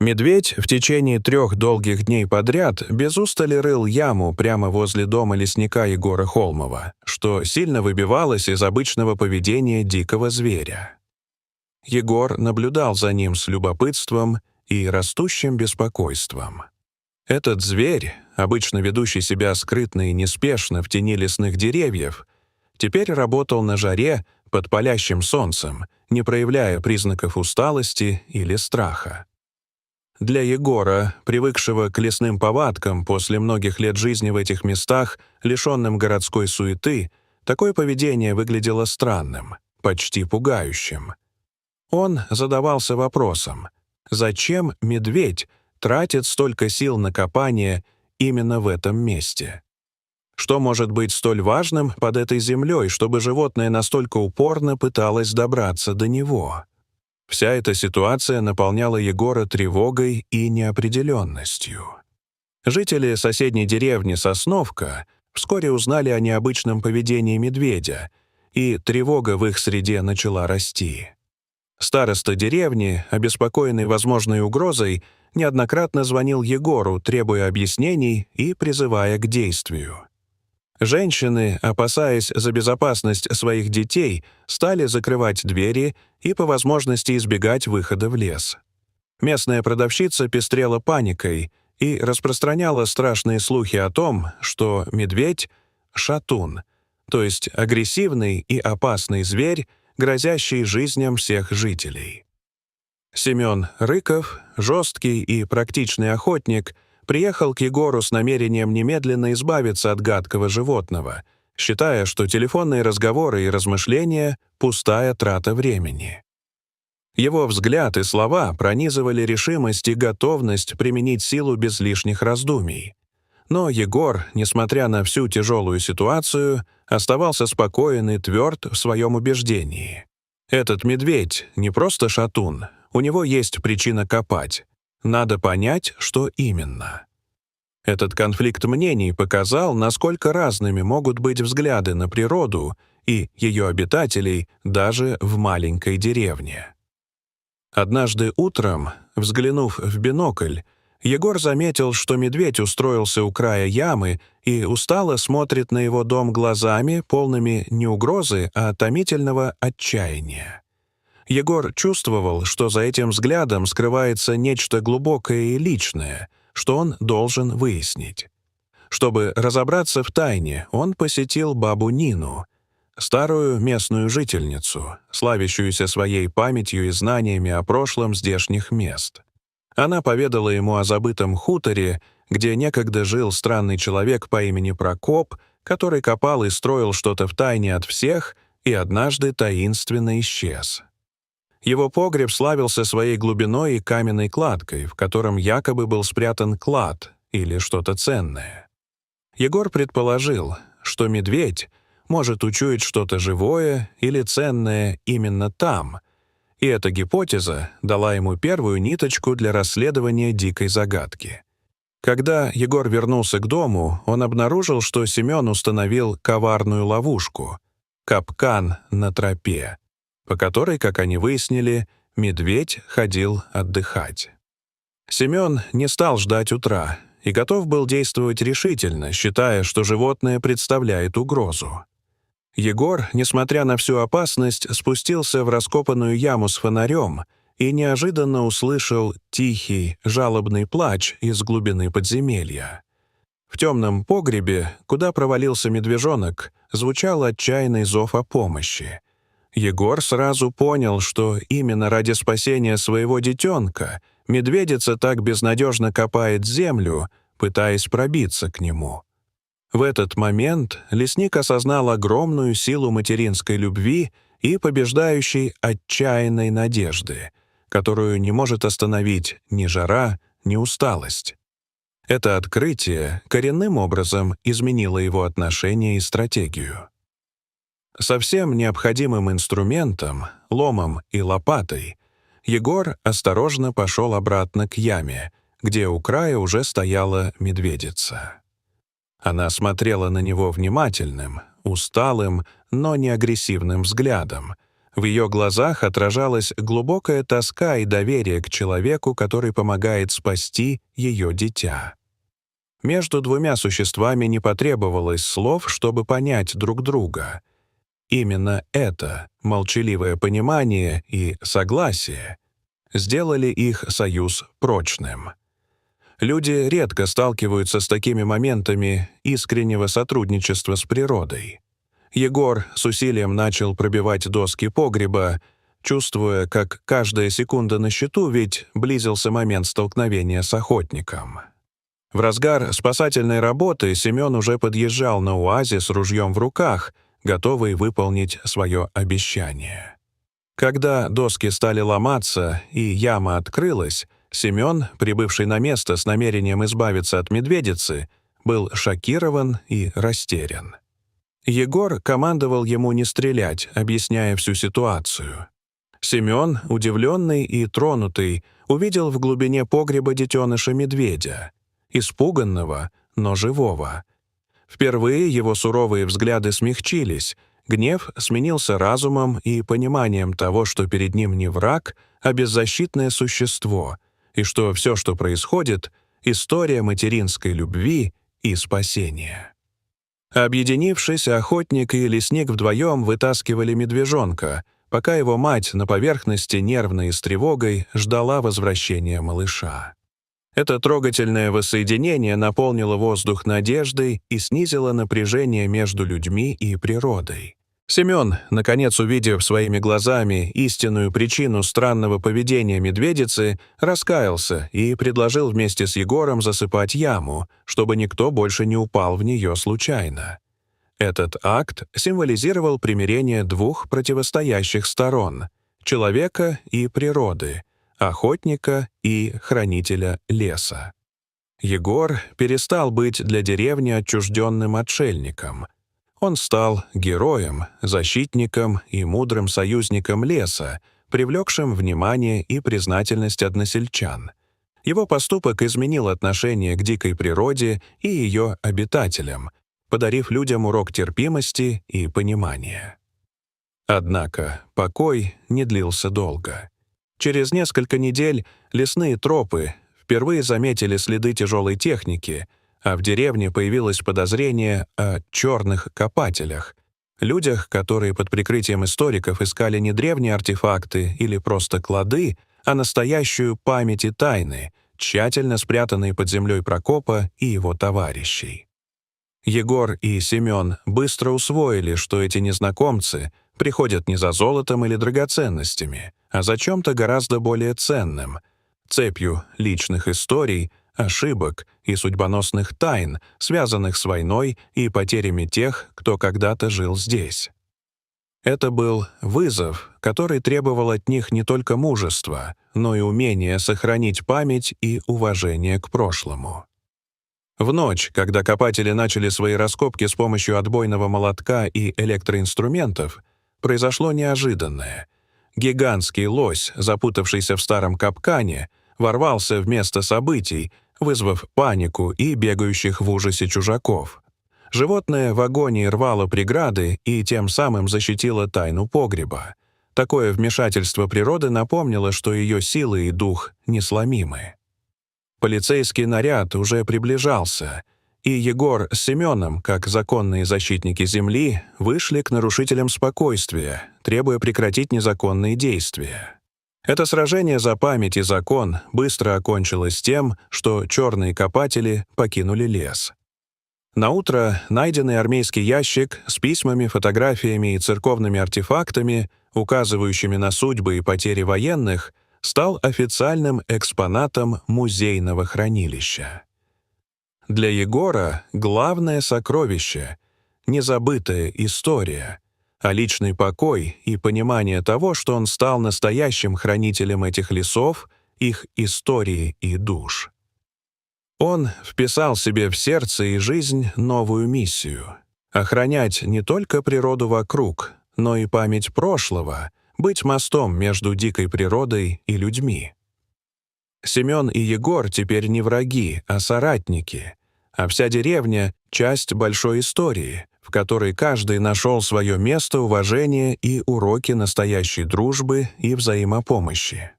Медведь в течение 3 долгих дней подряд без устали рыл яму прямо возле дома лесника Егора Холмова, что сильно выбивалось из обычного поведения дикого зверя. Егор наблюдал за ним с любопытством и растущим беспокойством. Этот зверь, обычно ведущий себя скрытно и неспешно в тени лесных деревьев, теперь работал на жаре под палящим солнцем, не проявляя признаков усталости или страха. Для Егора, привыкшего к лесным повадкам после многих лет жизни в этих местах, лишенным городской суеты, такое поведение выглядело странным, почти пугающим. Он задавался вопросом, зачем медведь тратит столько сил на копание именно в этом месте? Что может быть столь важным под этой землей, чтобы животное настолько упорно пыталось добраться до него? Вся эта ситуация наполняла Егора тревогой и неопределенностью. Жители соседней деревни Сосновка вскоре узнали о необычном поведении медведя, и тревога в их среде начала расти. Староста деревни, обеспокоенный возможной угрозой, неоднократно звонил Егору, требуя объяснений и призывая к действию. Женщины, опасаясь за безопасность своих детей, стали закрывать двери и по возможности избегать выхода в лес. Местная продавщица пестрела паникой и распространяла страшные слухи о том, что медведь — шатун, то есть агрессивный и опасный зверь, грозящий жизням всех жителей. Семен Рыков, жесткий и практичный охотник, приехал к Егору с намерением немедленно избавиться от гадкого животного, считая, что телефонные разговоры и размышления — пустая трата времени. Его взгляд и слова пронизывали решимость и готовность применить силу без лишних раздумий. Но Егор, несмотря на всю тяжелую ситуацию, оставался спокоен и тверд в своем убеждении. Этот медведь не просто шатун, у него есть причина копать. Надо понять, что именно. Этот конфликт мнений показал, насколько разными могут быть взгляды на природу и ее обитателей даже в маленькой деревне. Однажды утром, взглянув в бинокль, Егор заметил, что медведь устроился у края ямы и устало смотрит на его дом глазами, полными не угрозы, а томительного отчаяния. Егор чувствовал, что за этим взглядом скрывается нечто глубокое и личное, что он должен выяснить. Чтобы разобраться в тайне, он посетил бабу Нину, старую местную жительницу, славящуюся своей памятью и знаниями о прошлом здешних мест. Она поведала ему о забытом хуторе, где некогда жил странный человек по имени Прокоп, который копал и строил что-то втайне от всех и однажды таинственно исчез. Его погреб славился своей глубиной и каменной кладкой, в котором якобы был спрятан клад или что-то ценное. Егор предположил, что медведь может учуять что-то живое или ценное именно там, и эта гипотеза дала ему первую ниточку для расследования дикой загадки. Когда Егор вернулся к дому, он обнаружил, что Семен установил коварную ловушку — капкан на тропе, по которой, как они выяснили, медведь ходил отдыхать. Семен не стал ждать утра и готов был действовать решительно, считая, что животное представляет угрозу. Егор, несмотря на всю опасность, спустился в раскопанную яму с фонарем и неожиданно услышал тихий, жалобный плач из глубины подземелья. В темном погребе, куда провалился медвежонок, звучал отчаянный зов о помощи. Егор сразу понял, что именно ради спасения своего детенка медведица так безнадежно копает землю, пытаясь пробиться к нему. В этот момент лесник осознал огромную силу материнской любви и побеждающей отчаянной надежды, которую не может остановить ни жара, ни усталость. Это открытие коренным образом изменило его отношение и стратегию. Со всем необходимым инструментом, ломом и лопатой, Егор осторожно пошел обратно к яме, где у края уже стояла медведица. Она смотрела на него внимательным, усталым, но не агрессивным взглядом, В ее глазах отражалась глубокая тоска и доверие к человеку, который помогает спасти ее дитя. Между двумя существами не потребовалось слов, чтобы понять друг друга. Именно это, молчаливое понимание и согласие, сделали их союз прочным. Люди редко сталкиваются с такими моментами искреннего сотрудничества с природой. Егор с усилием начал пробивать доски погреба, чувствуя, как каждая секунда на счету, ведь близился момент столкновения с охотником. В разгар спасательной работы Семен уже подъезжал на УАЗе с ружьем в руках, готовый выполнить свое обещание. Когда доски стали ломаться и яма открылась, Семен, прибывший на место с намерением избавиться от медведицы, был шокирован и растерян. Егор командовал ему не стрелять, объясняя всю ситуацию. Семен, удивленный и тронутый, увидел в глубине погреба детеныша медведя, испуганного, но живого. Впервые его суровые взгляды смягчились, гнев сменился разумом и пониманием того, что перед ним не враг, а беззащитное существо, и что все, что происходит, — история материнской любви и спасения. Объединившись, охотник и лесник вдвоем вытаскивали медвежонка, пока его мать на поверхности нервно и с тревогой ждала возвращения малыша. Это трогательное воссоединение наполнило воздух надеждой и снизило напряжение между людьми и природой. Семен, наконец увидев своими глазами истинную причину странного поведения медведицы, раскаялся и предложил вместе с Егором засыпать яму, чтобы никто больше не упал в нее случайно. Этот акт символизировал примирение двух противостоящих сторон — человека и природы, охотника и хранителя леса. Егор перестал быть для деревни отчужденным отшельником. Он стал героем, защитником и мудрым союзником леса, привлекшим внимание и признательность односельчан. Его поступок изменил отношение к дикой природе и ее обитателям, подарив людям урок терпимости и понимания. Однако покой не длился долго. Через несколько недель лесные тропы впервые заметили следы тяжелой техники, а в деревне появилось подозрение о черных копателях, людях, которые под прикрытием историков искали не древние артефакты или просто клады, а настоящую память и тайны, тщательно спрятанные под землей Прокопа и его товарищей. Егор и Семен быстро усвоили, что эти незнакомцы приходят не за золотом или драгоценностями, а за чем-то гораздо более ценным — цепью личных историй, ошибок и судьбоносных тайн, связанных с войной и потерями тех, кто когда-то жил здесь. Это был вызов, который требовал от них не только мужества, но и умения сохранить память и уважение к прошлому. В ночь, когда копатели начали свои раскопки с помощью отбойного молотка и электроинструментов, произошло неожиданное. Гигантский лось, запутавшийся в старом капкане, ворвался в место событий, вызвав панику и бегающих в ужасе чужаков. Животное в агонии рвало преграды и тем самым защитило тайну погреба. Такое вмешательство природы напомнило, что ее силы и дух несломимы. Полицейский наряд уже приближался, и Егор с Семеном, как законные защитники земли, вышли к нарушителям спокойствия, требуя прекратить незаконные действия. Это сражение за память и закон быстро окончилось тем, что черные копатели покинули лес. Наутро найденный армейский ящик с письмами, фотографиями и церковными артефактами, указывающими на судьбы и потери военных, стал официальным экспонатом музейного хранилища. Для Егора главное сокровище — незабытая история, а личный покой и понимание того, что он стал настоящим хранителем этих лесов, их истории и душ. Он вписал себе в сердце и жизнь новую миссию — охранять не только природу вокруг, но и память прошлого, быть мостом между дикой природой и людьми. Семен и Егор теперь не враги, а соратники, а вся деревня — часть большой истории, в которой каждый нашел свое место уважения и уроки настоящей дружбы и взаимопомощи.